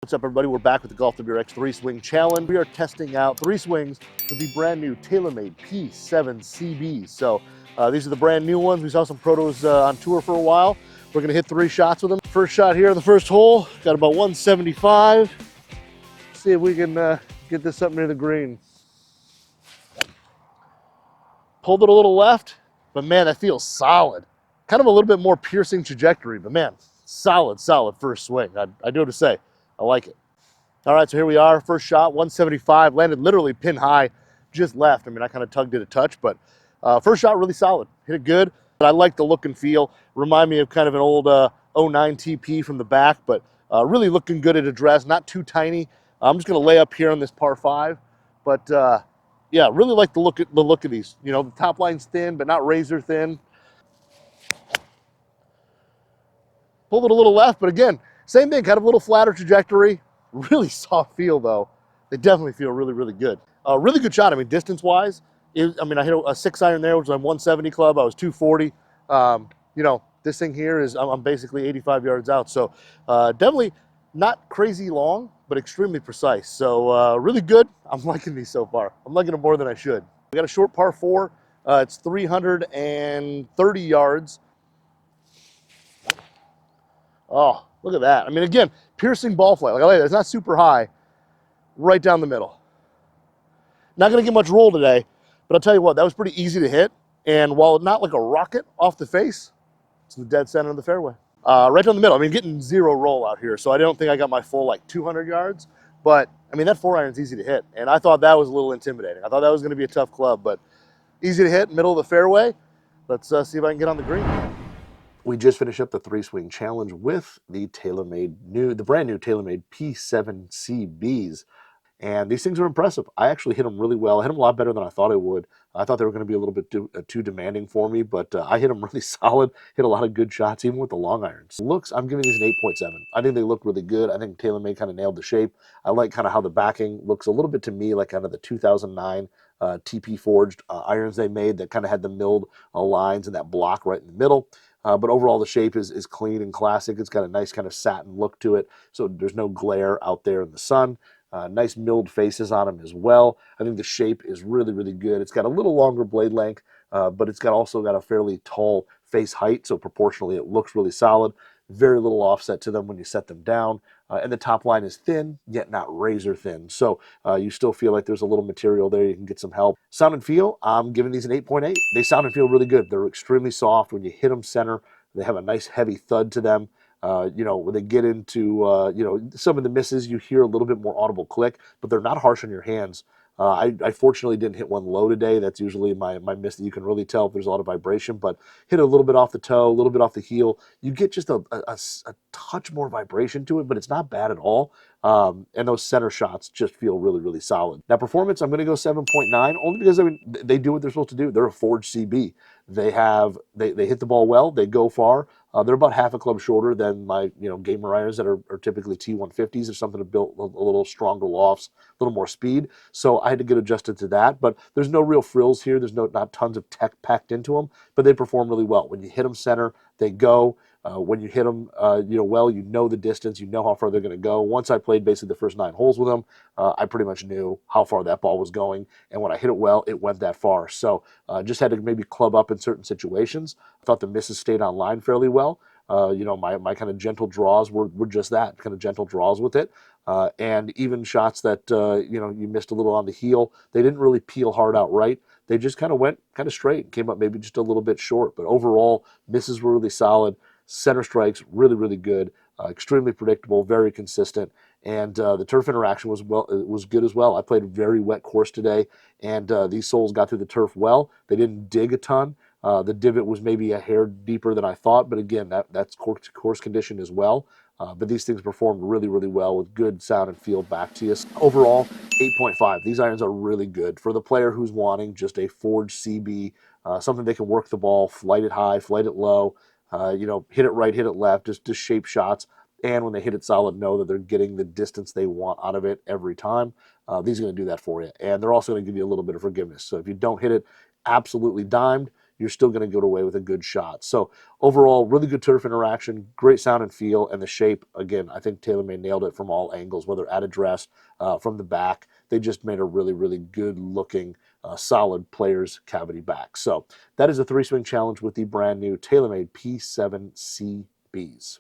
What's up, everybody? We're back with the GolfWRX 3-swing challenge. We are testing out 3 swings with the brand new TaylorMade P7 CBs. So these are the brand new ones. We saw some protos on tour for a while. We're gonna hit 3 shots with them. First shot here on the first hole, got about 175. See if we can get this up near the green. Pulled it a little left, but man, that feels solid. Kind of a little bit more piercing trajectory, but man, solid first swing. I do have to say, I like it. All right, so here we are, first shot, 175, landed literally pin high, just left. I mean, I kind of tugged it a touch, but first shot really solid, hit it good. But I like the look and feel. Remind me of kind of an old '09 TP from the back, but really looking good at address, not too tiny. I'm just gonna lay up here on this par 5, but yeah, really like the look of these. You know, the top line's thin, but not razor thin. Pulled it a little left, but again, same thing, kind of a little flatter trajectory. Really soft feel though. They definitely feel really, really good. Really good shot. I mean, distance-wise, I hit a 6-iron there, which was on 170 club. I was 240. You know, this thing here is, I'm basically 85 yards out. So definitely not crazy long, but extremely precise. So really good. I'm liking these so far. I'm liking them more than I should. We got a short par 4. It's 330 yards. Oh, look at that. I mean, again, piercing ball flight. Like I like that. It's not super high. Right down the middle. Not going to get much roll today, but I'll tell you what, that was pretty easy to hit. And while not like a rocket off the face, it's the dead center of the fairway. Right down the middle. I mean, getting 0 roll out here, so I don't think I got my full like 200 yards. But, I mean, that 4-iron's easy to hit. And I thought that was a little intimidating. I thought that was going to be a tough club, but easy to hit, middle of the fairway. Let's see if I can get on the green. We just finished up the 3-swing challenge with the brand new TaylorMade P7 CBs. And these things are impressive. I actually hit them really well. I hit them a lot better than I thought I would. I thought they were going to be a little bit too demanding for me, but I hit them really solid. Hit a lot of good shots, even with the long irons. Looks, I'm giving these an 8.7. I think they look really good. I think TaylorMade kind of nailed the shape. I like kind of how the backing looks a little bit to me like kind of the 2009 TP forged irons they made that kind of had the milled lines and that block right in the middle. But overall, the shape is clean and classic. It's got a nice kind of satin look to it, so there's no glare out there in the sun. Nice milled faces on them as well. I think the shape is really, really good. It's got a little longer blade length, but it's also got a fairly tall face height, so proportionally it looks really solid. Very little offset to them when you set them down. And the top line is thin, yet not razor thin. So you still feel like there's a little material there. You can get some help. Sound and feel, I'm giving these an 8.8. They sound and feel really good. They're extremely soft. When you hit them center, they have a nice heavy thud to them. You know, when they get into, you know, some of the misses, you hear a little bit more audible click, but they're not harsh on your hands. I fortunately didn't hit one low today. That's usually my miss that you can really tell if there's a lot of vibration, but hit a little bit off the toe, a little bit off the heel. You get just a touch more vibration to it, but it's not bad at all. And those center shots just feel really, really solid. Now, performance, I'm going to go 7.9, only because, I mean, they do what they're supposed to do. They're a forged CB. They hit the ball well. They go far. They're about half a club shorter than my, you know, gamer irons that are typically T150s or something to build a little stronger lofts, a little more speed. So I had to get adjusted to that. But there's no real frills here. There's not tons of tech packed into them, but they perform really well. When you hit them center, they go. When you hit them, you know, well, you know the distance, you know how far they're going to go. Once I played basically the first 9 holes with them, I pretty much knew how far that ball was going. And when I hit it well, it went that far. So just had to maybe club up in certain situations. I thought the misses stayed on line fairly well. You know, my kind of gentle draws were just that, kind of gentle draws with it. And even shots that, you know, you missed a little on the heel, they didn't really peel hard out right. They just kind of went kind of straight and came up maybe just a little bit short. But overall, misses were really solid. Center strikes, really, really good. Extremely predictable, very consistent. And the turf interaction was good as well. I played a very wet course today, and these soles got through the turf well. They didn't dig a ton. The divot was maybe a hair deeper than I thought, but again, that's course condition as well. But these things performed really, really well with good sound and feel back to you. Overall, 8.5. These irons are really good for the player who's wanting just a forged CB, something they can work the ball, flight it high, flight it low, you know, hit it right, hit it left, just shape shots. And when they hit it solid, know that they're getting the distance they want out of it every time. These are going to do that for you. And they're also going to give you a little bit of forgiveness. So if you don't hit it absolutely dimed, you're still going to go away with a good shot. So overall, really good turf interaction, great sound and feel, and the shape, again, I think TaylorMade nailed it from all angles, whether at address, from the back. They just made a really, really good looking, solid player's cavity back. So that is a 3-swing challenge with the brand new TaylorMade P7 CBs.